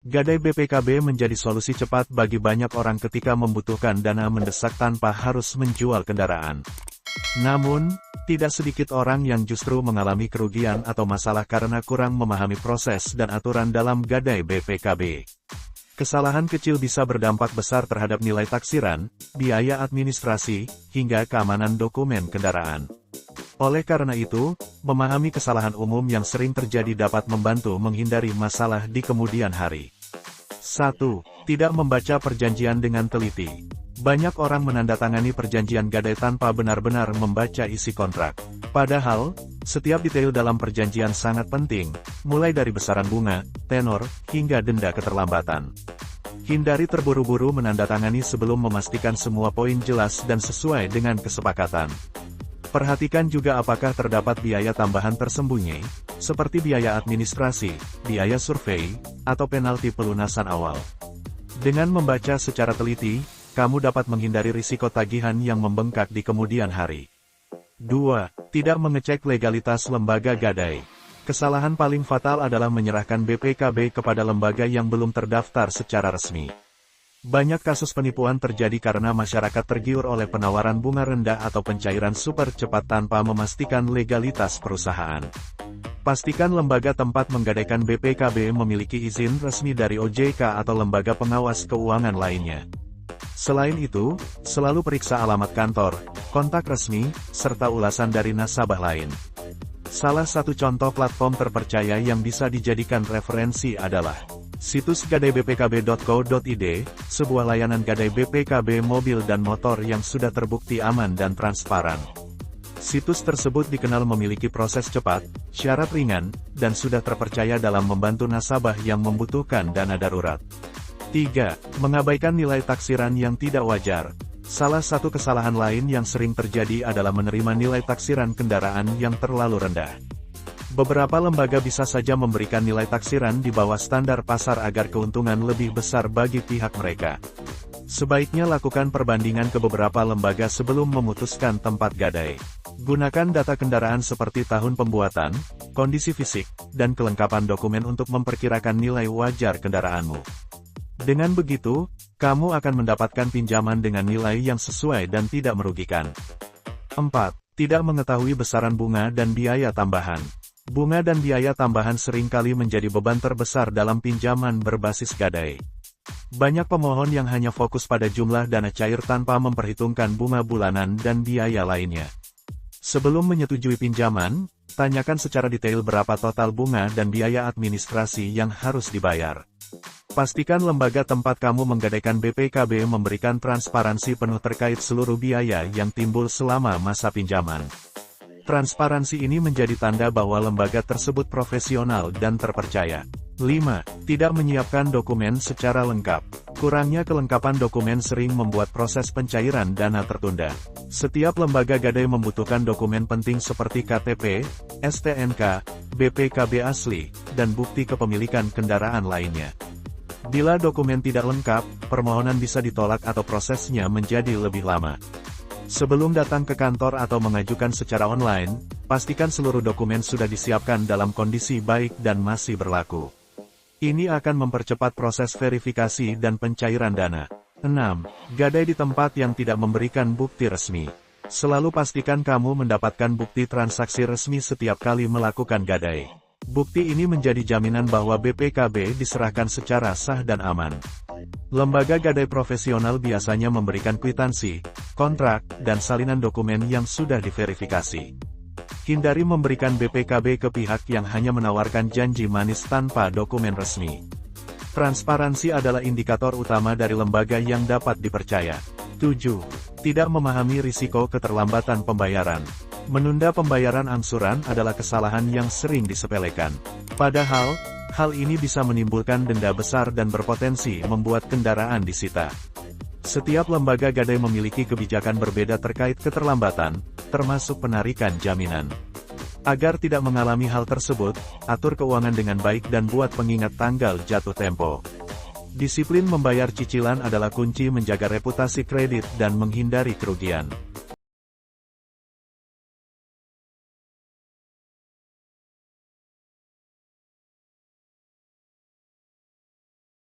Gadai BPKB menjadi solusi cepat bagi banyak orang ketika membutuhkan dana mendesak tanpa harus menjual kendaraan. Namun, tidak sedikit orang yang justru mengalami kerugian atau masalah karena kurang memahami proses dan aturan dalam gadai BPKB. Kesalahan kecil bisa berdampak besar terhadap nilai taksiran, biaya administrasi, hingga keamanan dokumen kendaraan. Oleh karena itu, memahami kesalahan umum yang sering terjadi dapat membantu menghindari masalah di kemudian hari. 1. Tidak membaca perjanjian dengan teliti. Banyak orang menandatangani perjanjian gadai tanpa benar-benar membaca isi kontrak. Padahal, setiap detail dalam perjanjian sangat penting, mulai dari besaran bunga, tenor, hingga denda keterlambatan. Hindari terburu-buru menandatangani sebelum memastikan semua poin jelas dan sesuai dengan kesepakatan. Perhatikan juga apakah terdapat biaya tambahan tersembunyi, seperti biaya administrasi, biaya survei, atau penalti pelunasan awal. Dengan membaca secara teliti, kamu dapat menghindari risiko tagihan yang membengkak di kemudian hari. 2. Tidak mengecek legalitas lembaga gadai. Kesalahan paling fatal adalah menyerahkan BPKB kepada lembaga yang belum terdaftar secara resmi. Banyak kasus penipuan terjadi karena masyarakat tergiur oleh penawaran bunga rendah atau pencairan super cepat tanpa memastikan legalitas perusahaan. Pastikan lembaga tempat menggadaikan BPKB memiliki izin resmi dari OJK atau lembaga pengawas keuangan lainnya. Selain itu, selalu periksa alamat kantor, kontak resmi, serta ulasan dari nasabah lain. Salah satu contoh platform terpercaya yang bisa dijadikan referensi adalah situs gadaibpkb.co.id, sebuah layanan gadai BPKB mobil dan motor yang sudah terbukti aman dan transparan. Situs tersebut dikenal memiliki proses cepat, syarat ringan, dan sudah terpercaya dalam membantu nasabah yang membutuhkan dana darurat. 3. Mengabaikan nilai taksiran yang tidak wajar. Salah satu kesalahan lain yang sering terjadi adalah menerima nilai taksiran kendaraan yang terlalu rendah. Beberapa lembaga bisa saja memberikan nilai taksiran di bawah standar pasar agar keuntungan lebih besar bagi pihak mereka. Sebaiknya lakukan perbandingan ke beberapa lembaga sebelum memutuskan tempat gadai. Gunakan data kendaraan seperti tahun pembuatan, kondisi fisik, dan kelengkapan dokumen untuk memperkirakan nilai wajar kendaraanmu. Dengan begitu, kamu akan mendapatkan pinjaman dengan nilai yang sesuai dan tidak merugikan. 4. Tidak mengetahui besaran bunga dan biaya tambahan. Bunga dan biaya tambahan seringkali menjadi beban terbesar dalam pinjaman berbasis gadai. Banyak pemohon yang hanya fokus pada jumlah dana cair tanpa memperhitungkan bunga bulanan dan biaya lainnya. Sebelum menyetujui pinjaman, tanyakan secara detail berapa total bunga dan biaya administrasi yang harus dibayar. Pastikan lembaga tempat kamu menggadaikan BPKB memberikan transparansi penuh terkait seluruh biaya yang timbul selama masa pinjaman. Transparansi ini menjadi tanda bahwa lembaga tersebut profesional dan terpercaya. 5. Tidak menyiapkan dokumen secara lengkap. Kurangnya kelengkapan dokumen sering membuat proses pencairan dana tertunda. Setiap lembaga gadai membutuhkan dokumen penting seperti KTP, STNK, BPKB asli, dan bukti kepemilikan kendaraan lainnya. Bila dokumen tidak lengkap, permohonan bisa ditolak atau prosesnya menjadi lebih lama. Sebelum datang ke kantor atau mengajukan secara online, pastikan seluruh dokumen sudah disiapkan dalam kondisi baik dan masih berlaku. Ini akan mempercepat proses verifikasi dan pencairan dana. 6. Gadai di tempat yang tidak memberikan bukti resmi. Selalu pastikan kamu mendapatkan bukti transaksi resmi setiap kali melakukan gadai. Bukti ini menjadi jaminan bahwa BPKB diserahkan secara sah dan aman. Lembaga gadai profesional biasanya memberikan kwitansi, kontrak, dan salinan dokumen yang sudah diverifikasi. Hindari memberikan BPKB ke pihak yang hanya menawarkan janji manis tanpa dokumen resmi. Transparansi adalah indikator utama dari lembaga yang dapat dipercaya. 7. Tidak memahami risiko keterlambatan pembayaran. Menunda pembayaran angsuran adalah kesalahan yang sering disepelekan. Padahal, hal ini bisa menimbulkan denda besar dan berpotensi membuat kendaraan disita. Setiap lembaga gadai memiliki kebijakan berbeda terkait keterlambatan, termasuk penarikan jaminan. Agar tidak mengalami hal tersebut, atur keuangan dengan baik dan buat pengingat tanggal jatuh tempo. Disiplin membayar cicilan adalah kunci menjaga reputasi kredit dan menghindari kerugian.